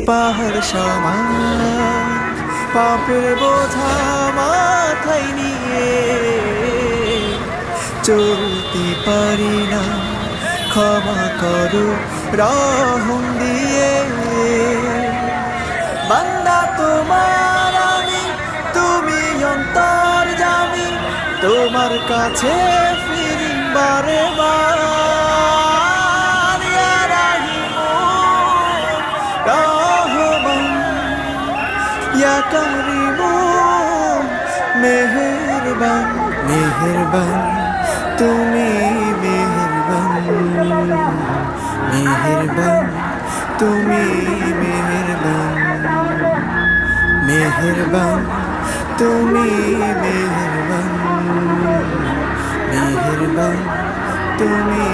পাহাড় সমান পাপের বোঝা মাথায় নিয়ে চলতে পারি না, ক্ষমা করো রহম দিয়ে। বান্দা তোমার আমি, তুমি অন্তর্যামী, তোমার কাছে ফিরি বারে বার। ইয়া রাহিমু রহমান, ইয়া কারিমু মেহেরবান, মেহেরবান তুমি মেহেরবান, মেহেরবান তুমি মেহেরবান, মেহেরবান তুমি মেহেরবান, মেহেরবান তুমি